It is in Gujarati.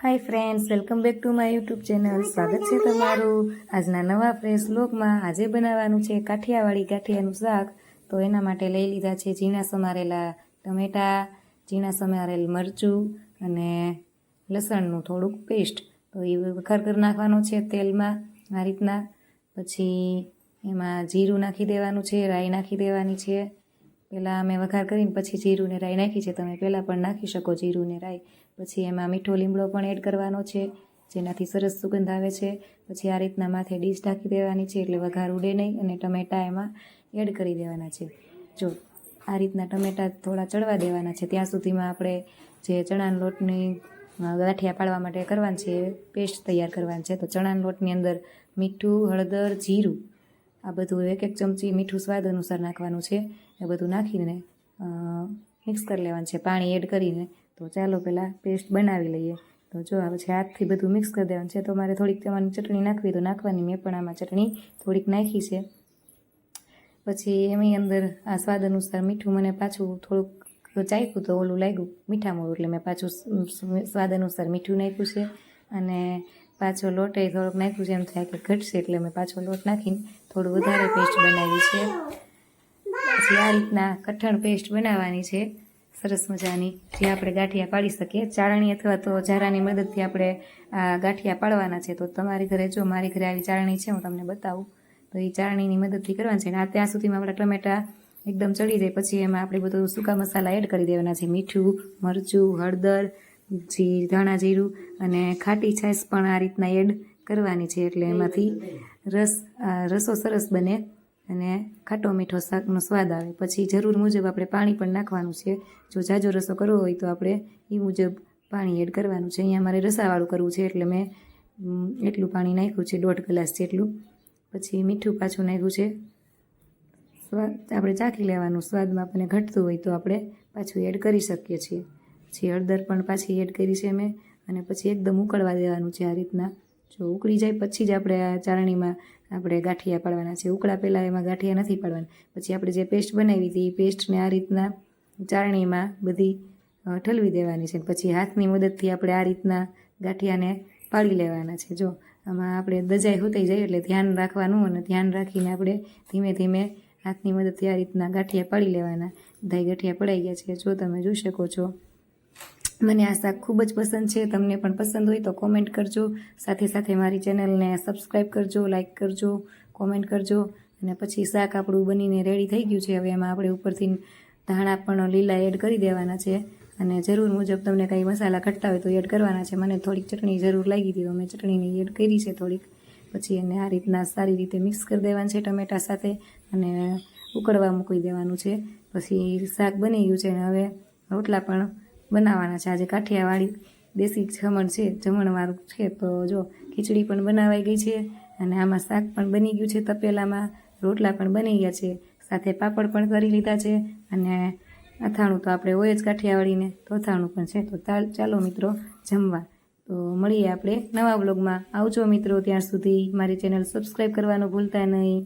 Hi friends, welcome back to my YouTube channel. સ્વાગત છે તમારું આજના નવા ફ્રેશ વ્લોગમાં. આજે બનાવવાનું છે કાઠિયાવાડી ગાંઠિયાનું શાક. તો એના માટે લઈ લીધા છે ઝીણા સમારેલા ટમેટાં, ઝીણા સમારેલ મરચું અને લસણનું થોડુંક પેસ્ટ. તો એ વઘાર કરી નાખવાનો છે તેલમાં આ રીતના. પછી એમાં જીરું નાખી દેવાનું છે, રાઈ નાખી દેવાની છે. પહેલાં અમે વઘાર કરીને પછી જીરું ને રાઈ નાખી છે. તમે પહેલાં પણ નાખી શકો જીરું ને રાઈ. પછી એમાં મીઠો લીમડો પણ એડ કરવાનો છે, જેનાથી સરસ સુગંધ આવે છે. પછી આ રીતના માથે ડીશ ઢાંકી દેવાની છે એટલે વઘાર ઉડે નહીં. અને ટમેટાં એમાં એડ કરી દેવાના છે. જો આ રીતના ટમેટાં થોડા ચડવા દેવાના છે. ત્યાં સુધીમાં આપણે જે ચણાના લોટની ગાંઠિયા પાડવા માટે કરવાનું છે પેસ્ટ તૈયાર કરવાનું છે. તો ચણાના લોટની અંદર મીઠું, હળદર, જીરું આ બધું એક ચમચી મીઠું સ્વાદ અનુસાર નાખવાનું છે. એ બધું નાખીને મિક્સ કરી લેવાનું છે પાણી એડ કરીને. તો ચાલો પહેલાં પેસ્ટ બનાવી લઈએ. તો જો આ પછી હાથથી બધું મિક્સ કરી દેવાનું છે. તો મારે થોડીક તમારી ચટણી નાખવી તો નાખવાની. મેં પણ આમાં ચટણી થોડીક નાખી છે. પછી એની અંદર આ સ્વાદ અનુસાર મીઠું મને પાછું થોડુંક ચાખ્યું તો ઓલું લાગ્યું મીઠા મોળું, એટલે મેં પાછું સ્વાદ અનુસાર મીઠું નાખ્યું છે. અને પાછો લોટ એ થોડોક નાખ્યું છે, એમ થાય કે ઘટશે એટલે મેં પાછો લોટ નાખીને થોડું વધારે પેસ્ટ બનાવી છે. પછી આ રીતના કઠણ પેસ્ટ બનાવવાની છે સરસ મજાની, જે આપણે ગાંઠિયા પાડી શકીએ. ચાળણી અથવા તો ઝારાની મદદથી આપણે આ ગાંઠિયા પાડવાના છે. તો તમારી ઘરે જો મારી ઘરે આવી ચાળણી છે, હું તમને બતાવું. તો એ ચાળણીની મદદથી કરવાની છે. અને આ ત્યાં સુધીમાં આપણા ટમેટાં એકદમ ચડી જાય પછી એમાં આપણે બધું સૂકા મસાલા એડ કરી દેવાના છે. મીઠું, મરચું, હળદર, ધાણા જીરું અને ખાટી છાશ પણ આ રીતના એડ કરવાની છે. એટલે એમાંથી રસો સરસ બને અને ખાટો મીઠો શાકનો સ્વાદ આવે. પછી જરૂર મુજબ આપણે પાણી પણ નાખવાનું છે. જો જાજો રસો કરવો હોય તો આપણે એ મુજબ પાણી એડ કરવાનું છે. અહીંયા મારે રસાવાળું કરવું છે એટલે મેં એટલું પાણી નાખ્યું છે, 1.5 ગ્લાસ જેટલું. પછી મીઠું પાછું નાખ્યું છે. સ્વાદ આપણે ચાખી લેવાનું, સ્વાદમાં આપણને ઘટતું હોય તો આપણે પાછું એડ કરી શકીએ છીએ. પછી હળદર પણ પાછી એડ કરી છે મેં. અને પછી એકદમ ઉકળવા દેવાનું છે આ રીતના. જો ઉકળી જાય પછી જ આપણે આ ચાળણીમાં આપણે ગાંઠિયા પાડવાના છે. ઉકળા પહેલાં એમાં ગાંઠિયા નથી પાડવાના. પછી આપણે જે પેસ્ટ બનાવી હતી એ પેસ્ટને આ રીતના ચાળણીમાં બધી ઠલવી દેવાની છે. પછી હાથની મદદથી આપણે આ રીતના ગાંઠિયાને પાડી લેવાના છે. જો આમાં આપણે દજાઈ હોતાઈ જાય એટલે ધ્યાન રાખવાનું, અને ધ્યાન રાખીને આપણે ધીમે ધીમે હાથની મદદથી આ રીતના ગાંઠિયા પાડી લેવાના. બધા ગાંઠિયા પડાઈ ગયા છે, જો તમે જોઈ શકો છો. મને આ શાક ખૂબ જ પસંદ છે. તમને પણ પસંદ હોય તો કોમેન્ટ કરજો. સાથે સાથે મારી ચેનલને સબસ્ક્રાઈબ કરજો, લાઇક કરજો, કોમેન્ટ કરજો. અને પછી શાક આપણું બનીને રેડી થઈ ગયું છે. હવે એમાં આપણે ઉપરથી ધાણા પણ લીલા એડ કરી દેવાના છે. અને જરૂર મુજબ તમને કંઈ મસાલા ઘટતા હોય તો એડ કરવાના છે. મને થોડીક ચટણી જરૂર લાગી હતી તો મેં ચટણીની એડ કરી છે થોડીક. પછી એને આ રીતના સારી રીતે મિક્સ કરી દેવાનું છે ટમેટા સાથે અને ઉકળવા મૂકી દેવાનું છે. પછી શાક બની ગયું છે. અને હવે રોટલા પણ બનાવવાના છે. આજે કાઠિયાવાડી દેશી ખમણ છે, જમણવાળું છે. તો જો ખીચડી પણ બનાવાઈ ગઈ છે અને આમાં શાક પણ બની ગયું છે તપેલામાં. રોટલા પણ બની ગયા છે, સાથે પાપડ પણ કરી લીધા છે. અને અથાણું તો આપણે હોય જ કાઠિયાવાડીને, તો અથાણું પણ છે. તો ચાલો મિત્રો જમવા. તો મળીએ આપણે નવા બ્લોગમાં. આવજો મિત્રો, ત્યાં સુધી મારી ચેનલ સબસ્ક્રાઈબ કરવાનું ભૂલતા નહીં.